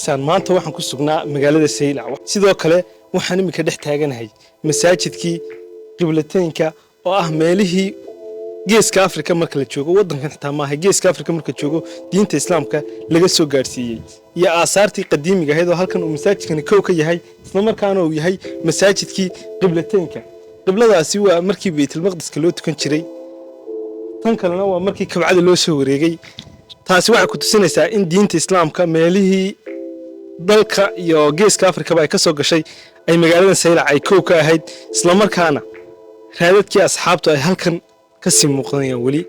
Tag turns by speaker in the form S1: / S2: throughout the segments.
S1: arkaysaan maanta waxaan ku sugnaa magaalada Saylac sidoo kale waxaan imika dhex taaganahay masaajidkii qiblateynka oo ah meelihii geeska Afrika marka la joogo wadankan xitaa maaha geeska Afrika marka joogo diinta islaamka laga soo gaarsiiyay iyo aasaartii qadiimiga ahayd oo halkan uu masaajidkani koow ka yahay isla markaana uu yahay masaajidkii qiblateynka qibladaasi waa markii Baytul Maqdiska loo tukan jiray tan kalena waa markii kabcada loo soo wareegay taasi waxay ku tusinaysaa in diinta islaamka meelihii dalka iyo geeska Afrika ay ka soo gashay ay magaalada Saylac ay koow ka ahayd isla markaana raadadkii asxaabtu ay halkan ka sii muuqdaan wali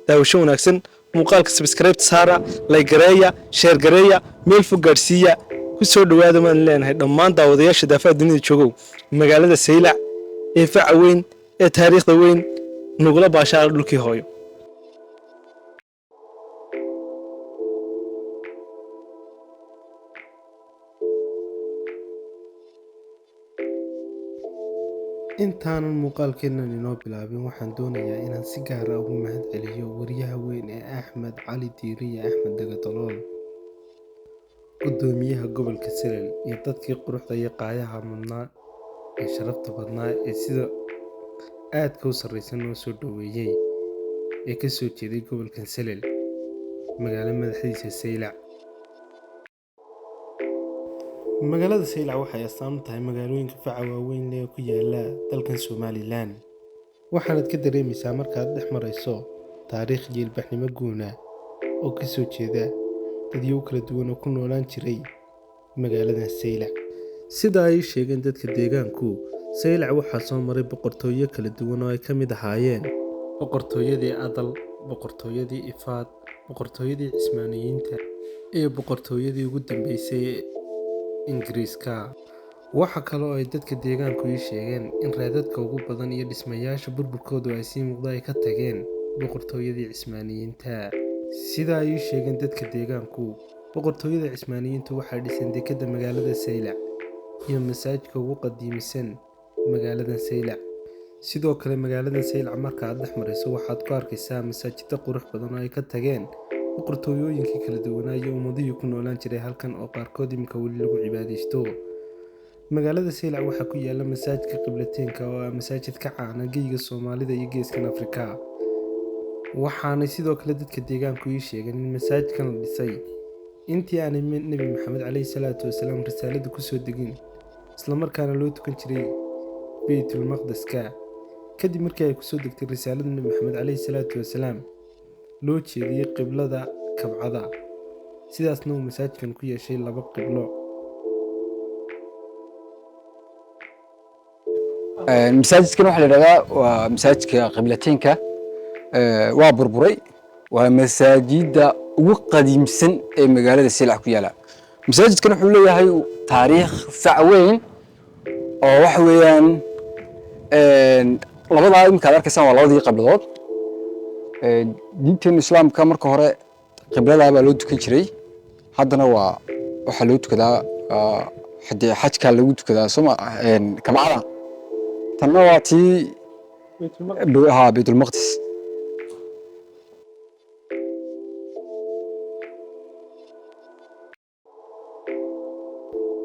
S1: daawasho wanaagsan muuqaalka subscribe saara like gareeya share gareeya meel fog gaarsiiya ku soo dhawaada maan leenahay dhammaan daawadayaasha daafaha dunida joogow magaalada Saylac ee faca weyn ee taariikhda weyn nugula baashaar dhulkii hooyo intaan muuqaalkeena inoo bilaabin waxaan doonayaa inaan si gaar ah ugu mahadceliyo wariyaha weyn ee Axmed Cali Diiriye Axmed Dagatolool gudoomiyaha gobolka Seleal iyo dadkii quruxda iyo qaayaha mudnaa ee sharafta badnaa ee sida aadka u sareysan oo soo dhaweeyay ee ka soo jeeday gobolka Seleal magaalada madaxdiisa Saylac magaalada Saylac waxay astaan u tahay magaalooyinka faca waaweyn ee ku yaala dalkan Somaliland waxaad ka dareemaysaa markaad dhex marayso taariikh jilbaxnimo guuna oo ka soo jeeda dadyo kala duwan oo ku noolaan jiray magaalada Saylac sida ay sheegeen dadka deegaanku Saylac waxaa soo maray boqortooyo kala duwan oo ay ka mid ahaayeen boqortooyadii Adal boqortooyadii Ifaad boqortooyadii Cismaaniyiinta iyo boqortooyadii ugu dambeysay Ingiriiska waxa kale oo ay dadka deegaanku sheegeen in raadadka ugu badan iyo dhismayaasha burburkoodu ay sii muuqdaan ay ka tageen boqortooyadii Cismaaniyiinta sida ay sheegeen dadka deegaanku boqortooyada Cismaaniyiintu waxay dhiseen dekedda magaalada Saylac iyo masaajidka ugu qadiimisan magaalada Saylac sidoo kale magaalada Saylac marka aad dhex marayso waxaad ku arkaysaa masaajidda qurux badan oo ay ka tageen boqortooyooyinkii kala duwanaa iyo ummadihii ku noolaan jiray halkan oo qaarkood imika weli lagu cibaadeysto magaalada Saylac waxaa ku yaala masaajidka qiblateynka oo ah masaajid ka caan ah geeska Soomaalida iyo geeska Afrika waxaana sidoo kale dadka deegaanku sheegeen in masaajidkan la dhisay intii aanay Nabi Maxamed calayhi salaatu wasalaam risaalada ku soo degin isla markaana loo tukan jiray Baytul Maqdiska kadib markii ay ku soo degtay risaalada Nabi Maxamed calayhi salaatu wasalaam loo jeediyay qiblada kabcada sidaasna uu masaajidkan ku yeeshay laba qiblo
S2: masaajidkan waxa la yiraahdaa waa masaajidka qiblateynka waa burburay waa masaajidda ugu qadiimsan ee magaalada Saylac ku yaala masaajidkan wuxuu leeyahay taariikh fac weyn oo wax weeyaan labada imka arkaysan waa labadii qibladood diinta islaamka marka hore qiblada baa loo tukan jiray haddana waa waxa loo tukadaa xadii xajka lagu tukadaa soma kabcada tanna waa tii Baytul Maqdis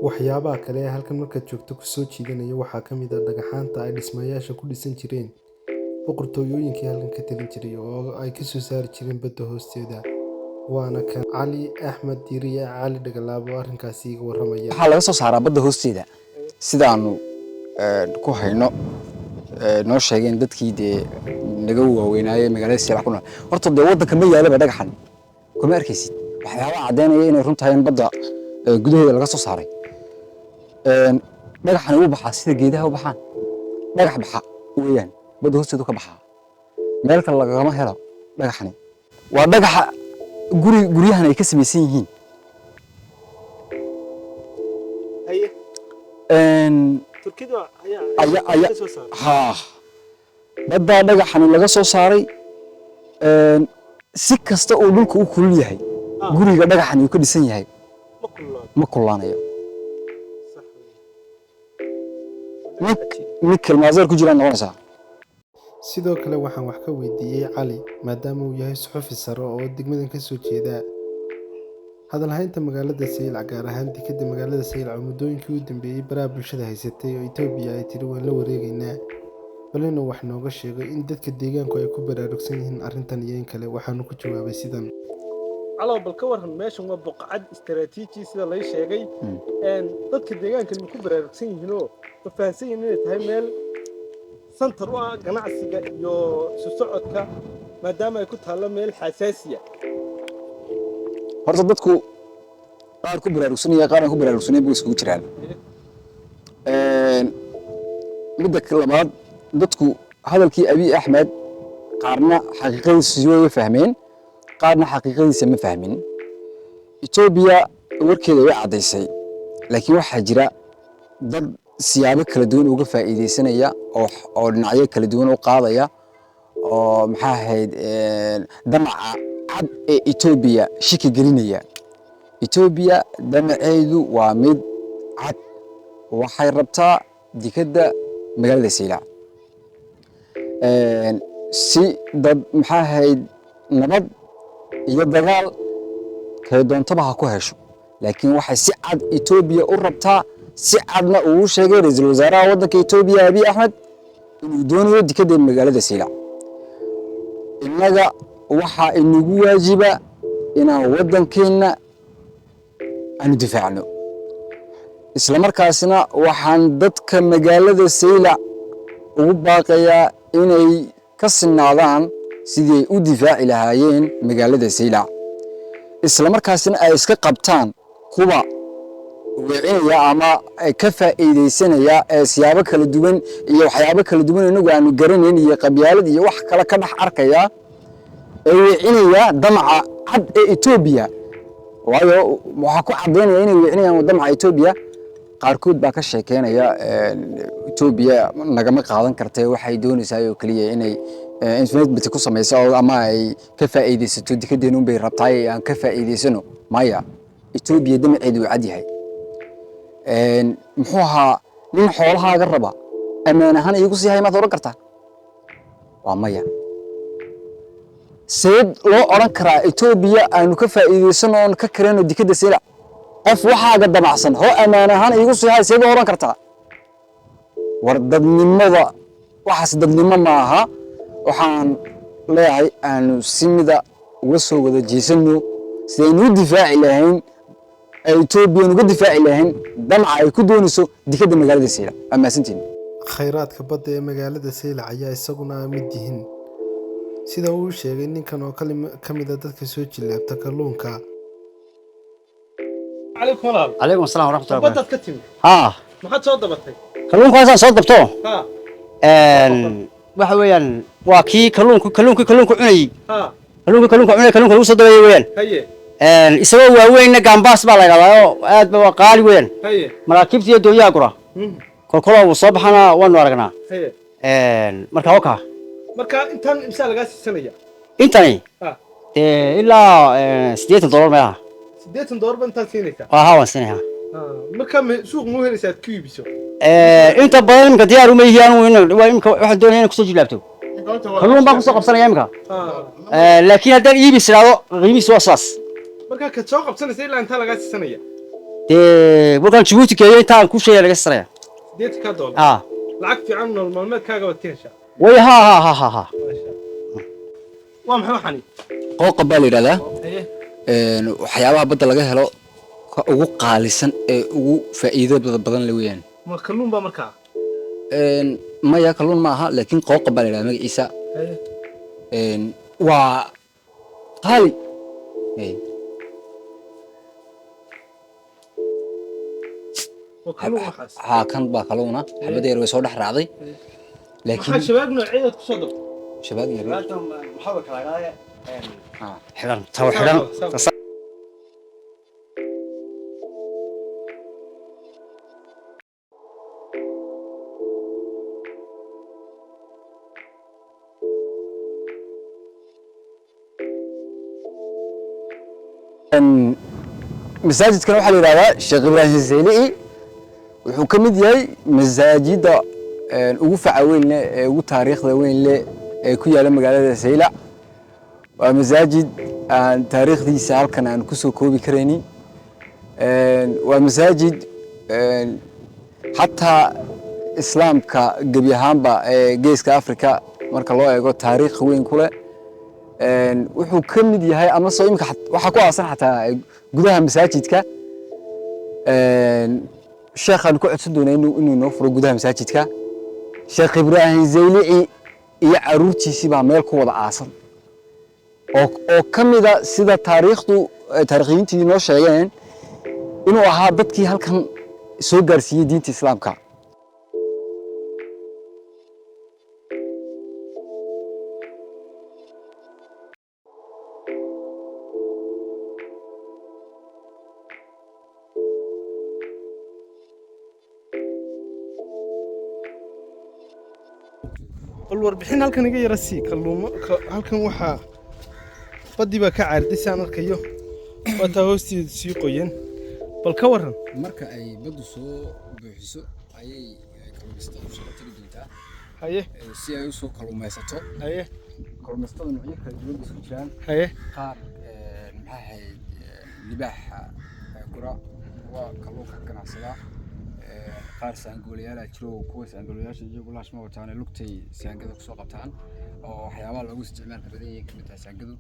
S1: waxyaabaha kale ee halkan markaad joogto ku soo jiidanaya waxaa ka mid ah dhagaxaanta ay dhismayaasha ku dhisan jireen boqortooyooyinkii halkan ka talin jiray oo ay ka soo saari jireen badda hoosteeda waana kan Cali Axmed Diiriye Cali Dagalaab oo arrinkaasi iga waramaya
S2: waxa laga soo saaraa badda hoosteeda sidaanu ku hayno noo sheegeen dadkii naga waaweynaaye magaalada Saylac ku nool horta wadanka ma yaalaba dhagaxan kuma arkaysid waxyaabo cadeynaya inay runtahay in badda gudaheeda laga soo saaray dhagaxan uu baxaa sida geedaha u baxaan dhagax baxa weeyaan badda hoosteeda ka baxaa meel kale lagama helo dhagaxani waa dhagaxa guryahan ay ka samaysan yihiin
S1: Turkiga ayaa soo saaray
S2: badda dhagaxani laga soo saaray si kasta oo dhulku u kulul yahay guriga dhagaxani uu ka dhisan yahay ma kululaanayo mid kalmaazeer ku jiraan noqonaysaa
S1: sidoo kale waxaan wax ka weydiiyay Cali maadaama uu yahay suxufi sare oo degmadan ka soo jeeda hadal haynta magaalada Saylac gaar ahaan dekedda magaalada Saylac oo muddooyinkii u dambeeyay baraha bulshada haysatay oo Itoobiya ay tiri waan la wareegaynaa balina wax nooga sheegay in dadka deegaanku ay ku baraarugsan yihiin arrintan iyo in kale waxaanu ku jawaabay sidan
S3: على بالكور ماشي ما بقعد استراتيجي سida la sheegay dadka deegaanka ku baraarugsan yihiin oo faahfaahsan inay tahay meel center u ah ganacsiga iyo isu socodka maadaama ay ku taalo meel xasaasiya
S2: horta dadku qaar ku baraarugsan iyo qaar aan ku baraarugsaneyn buu isugu jiraan midda labaad dadku hadalkii Abiy Ahmed qaarna xaqiiqadiisa way fahmeen qaarna xaqiiqadiisa ma fahmin Itoobiya warkeeda way cadeysay laakiin waxa jira dad siyaabo kala duwan uga faa'iideysanaya oo dhinacyo kala duwan u qaadaya oo maxaa ahayd damaca cad ee Itoobiya shaki gelinaya Itoobiya damaceedu waa mid cad waxay rabtaa dekedda magaalada Saylac si dad maxaa ahayd nabad iyo dagaal kay doontaba ha ku hesho laakiin waxay si cad Itoobiya u rabtaa si cadna uu sheegay ra'iisul wasaaraha waddanka Itoobiya Abiy Ahmed inuu doonayo dekedda magaalada Saylac innaga waxa inagu waajiba inaan waddankeena aanu difaacno isla markaasna waxaan dadka magaalada Saylac ugu baaqayaa inay ka sinaadaan sidii u difaaci lahaayeen magaalada Saylac isla markaasna ay iska qabtaan kuwa weecinaya ama ay ka faa'iideysanaya siyaabo kala duwan iyo waxyaabo kala duwan inagu aanu garanayn iyo qabyaalad iyo wax kale ka dhex arkaya ee weecinaya damaca cad ee Itoobiya waayo waxa ku cadeynaya inay weecinayaan damaca Itoobiya qaarkood baa ka sheekeynaya Itoobiya nagama qaadan kartay waxay doonaysaa oo kaliya inay investment ku samayso ama ay ka faa'iideysato dekedeenu bay rabtaa aan ka faa'iideysano maya Itoobiya damaceedu cad yahay muxuu ahaa nin xoolahaaga raba amaan ahaan igu sii hay ma oran kartaa waa maya seed loo oran karaa Itoobiya aanu ka faa'iideysano oo ka kareeno dekedda Saylac qof waxaaga damacsan oo amaan ahaan igu sii hay seed oran kartaa war dadnimada waxaas dadnimo ma aha waxaan leeyahay aanu simida uga soo wada jeesano sidaynu difaaci lahayn Itoobiya uga difaaci lahayn damaca ay ku doonayso dekedda magaalada Saylac ama santiin
S1: khayraadka badda ee magaalada Saylac ayaa isaguna mid yihiin sida uu sheegay ninkan oo kamid ah dadka soo jilaabta kalluunka
S3: عليكم السلام
S4: عليكم السلام ورحمة الله
S3: بدت
S4: وبركاته
S3: كتير
S4: ها
S3: ما حد صوت دبتي
S4: kalluunka waxa soo dabto
S3: ها
S4: waxa weeyaan waa kii kalluunku cunay
S3: ها
S4: kalluunka lagu soo dabayay weeyaan
S3: هي
S4: isagoo waaweyn gambaas baa la yiraahdaa aad ba qaali weeyaan
S3: هي
S4: maraakiibta iyo dooyaha gura kolkolo uu soo baxana waan aragnaa
S3: هي
S4: marka waka
S3: marka intan imsa laga siisanaya
S4: intani
S3: ها
S4: ilaa $80 meelaha
S3: $8 baan inta siinaysa
S4: waa hawan sinaha
S3: marka suuq mu helaysaa ku iibiso
S4: inta badan imka diyaar uma yihiin waa imka waxaan doonayaa inaan ku soo jilaabto kalluun baan ku soo qabsanaya imka laakiin haddaan iibis raado qiimihiisu waa saas
S3: marka ka soo qabsanaysa ilaa inta laga siisanaya
S4: waxaan Djibouti keeyay intaan ku sheegay laga saraya
S3: $8 lacag fiican normal kaaga wad keenaysaa
S4: way ha
S3: waa maxay waxani
S2: qooqa baa la yiraahdaa
S3: haye
S2: waxyaabaha badda laga helo ugu qaalisan ee ugu faa'iido badan leh weeyaan
S3: ma kalluun baa markaa
S2: maya kalluun ma aha laakiin qooqa baa la yiraahdaa magaciisa waa qaali ها كان باكلونا حبدي يروي سو دخ راعday
S3: laakiin shabaag nooceeda ku soo dab
S2: shabaag yar
S4: محاول كلاغايا حيران تو حيران
S2: masaajidkan waxa la yiraahdaa Sheekh Ibrahim Zeyli wuxuu kamid yahay masaajida ugu faca weyn ee ugu taariikhda weyn leh ee ku yaala magaalada Saylac ومساجد تاريخ ذي سهل كان عن كسو كوبي كريني ومساجد حتى إسلام كجبيهان با جيس كأفريقيا مرك الله يقول تاريخ وين كله وحو كم دي هاي أما صايم كحت وحكوا أصلا حتى جودها مساجد كا الشيخ أنا كنت أتصدق إنه نوفر جودها مساجد كا شيخ إبراهيم زيلعي يعروتي سبع ملك وضع أصلا أو كم إذا سيدا تاريخيين تدي نوش عيان إنه هذا كي هل كان سوغر سي دين الإسلام كا
S1: والوربحين halkan iga yarasi kalluumo halkan waxa badii ba ka caarday saan arkayo wata hoostiisa sii qoyan bal ka waran
S2: marka ay badu soo buuxiso ayay kalluumaysatada soo tiri doontaa
S1: haye
S2: si ay u soo kalluumaysato
S1: haye
S2: kalluumaysatada noocyada kala duwan isku jiraan
S1: haye
S2: qaar maxaa ahayd libaaxa gura waa kalluunka ganacsada qaar saangooliyaal jiro kuwa saangooliyaasha iyagu laashma wataan lugtay saangada ku soo qabtaan oo waxyaabaha lagu isticmaalo badan yahay kamid ah saangadu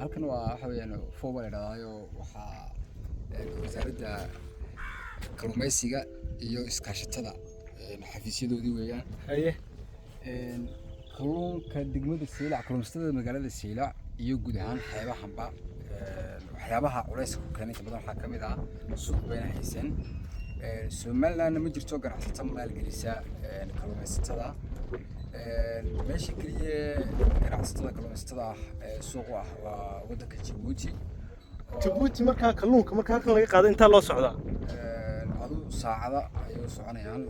S2: halkan waa waxa weeyaan foobar dhadaayo waxa wasaaradda kalluumaysiga iyo iskaashatada xafiisyadoodii weeyaan
S1: haye
S2: kalluunka degmada Saylac kalluumaysatada magaalada Saylac iyo guud ahaan xeebahanba waxyaabaha culayska ku keenay badan waxa kamid ah suuq weyn haysan Somaliland ma jirto ganacsato maalgelisa kalluumaysatada meesha kaliya ganacsatada kalluumaysatada suuq ah waa wadanka Djibouti
S1: marka kalluunka marka halkan laga qaado inta loo socdaa
S2: adu saacada ayuu soconayaan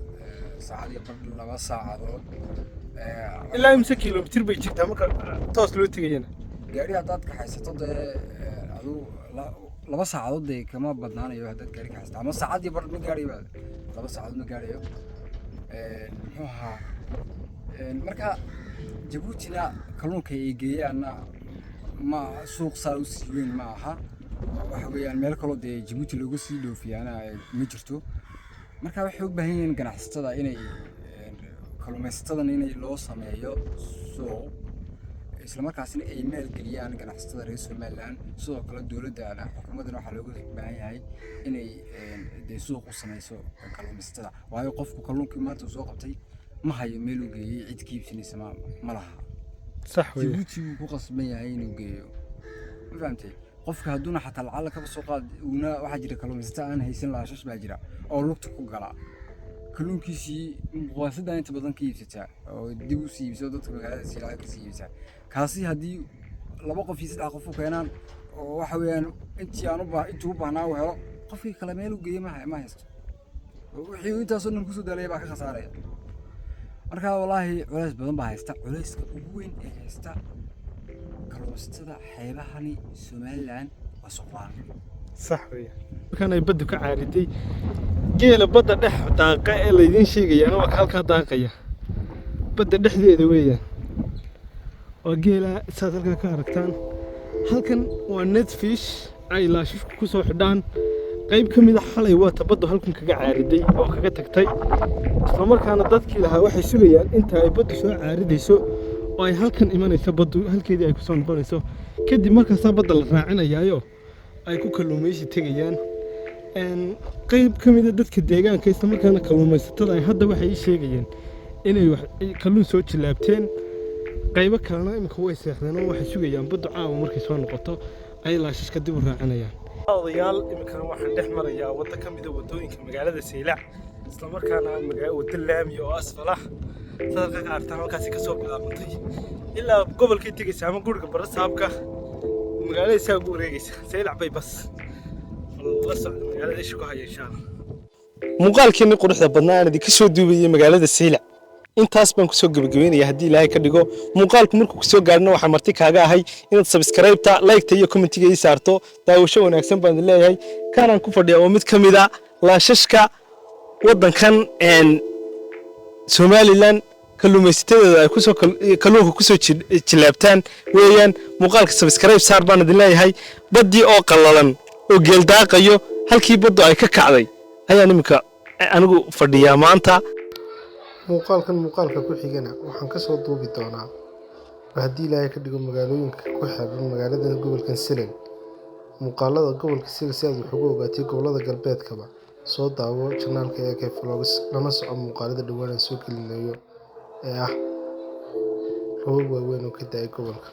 S2: saacadii bar 2 saacadood
S1: ilaa imsa kiiloomitir bay jirtaa marka toos loo tagayna
S2: gaari hadaad ka haysato adu 2 saacadood kama badnaanayo hadaad gaari ka haysato ama saacadii bar ma gaariyo 2 saacadood ma gaariyo muxuu ahaa marka Djibouti-na kalluunka ay geeyaan ma suuq saa u sii weyn ma aha waxa weeyaan meel kale oo Djibouti lagu sii dhoofiyana ma jirto marka waxay u baahan yihiin ganacsatada inay kalluumaysatada inay loo sameeyo suuq isla markaasina ay maalgeliyaan ganacsatada reer Somaliland sidoo kale dawladda xukuumadda waxa looga baahan yahay inay suuq u sameyso kalluumaysatada waayo qofku kalluunka maanta soo qabtay ma hayo meel uu geeyay cid kiibsinaysa ma laha
S1: صح وي
S2: Djibouti ku qasban yahay inuu geeyo ma fahamtay qofka haduna xataa lacag ka soo qaad una waxa jira kalluumaysato aan haysan laashash baa jira oo lugta ku gala kalluunkiisii muqaasadda inta badan ka iibsata oo dib u sii iibsado dadka magaalada Saylac ka sii iibsata kaasi hadii 2 qof iyo 3 qof u keenaan oo waxa weeyaan intii u baahnaa uu helo qofkii kale meel u geeyo ma haysto wixii intaas oo dhan ku soo dalay baa ka khasaaray marka wallahi culays badan baa haysta culayska ugu weyn ee haysta kalluumaysatada xeebahani Somaliland waa suuqaan
S1: صح وي markaan ay baddu ka caariday geela badda dhex daaqa ee la idin sheegayana waa halka daaqaya badda dhexdeeda weeyaan oo geela saad halka ka aragtaan halkan waa net fish ay laashishku ku soo xidhaan qayb kamid ah xalay waa tabaddu halkan kaga caariday oo kaga tagtay isla markaana dadkii lahaa waxay sugayaan inta ay baddu soo caaridayso oo ay halkan imanayso baddu halkeedii ay ku soo noqonayso kadib markaas badda la raacinayaayo ay ku kalluumaysi tagayaan qayb kamid ah dadka deegaanka isla markaana kalluumaysatada ay hadda waxay sheegayeen inay kalluun soo jilaabteen qaybo kalena imika way seexdeen oo waxay sugayaan baddu caawa markay soo noqoto ay laashishka dib u raacinayaan odayaal imika waxaan dhex marayaa waddo kamid ah wadooyinka magaalada Saylac isla markaana waddo laami oo asfal ah sadaqad artaan halkaas ka soo bilaabantay ilaa gobolka Tigis ama guriga Barasaabka magaalada isaga ugu wareegaysa Saylac bay bas la socdo magaalada isku haya insha Allah muuqaalkeena quruxda badnaa aan idinka soo duubiyay magaalada Saylac intaas baan ku soo gabagabeynayaa haddii Ilaahay ka dhigo muuqaalku markuu soo gaarno waxa marti kaaga ahay inaad subscribe-ta like-ta iyo comment-iga ii saarto daawasho wanaagsan baan leeyahay kanaan ku fadhiyaa oo mid kamid ah laashashka wadankan Somaliland
S5: kalluumaysatada ay kusoo kalluunka kusoo jilaabtaan weeyaan muuqaalka subscribe saar baan idin leeyahay badii oo qallalan oo geel daaqayo halkii baddu ay ka kacday ayaan iminka anigu fadhiyaa maanta
S1: muuqaalka ku xigana waxaan ka soo duubi doonaa haddii ilaahay ka dhigo magaalooyinka ku xeeran magaalada gobolka Selen muuqaalada gobolka Selen si aad wax uga ogaatay gobolada galbeedkaba soo daawo channelka AK Vlogs lana soco muuqaalada dhawaan soo gelinayo ee ah roobab waaweyn oo ka da'ay gobolka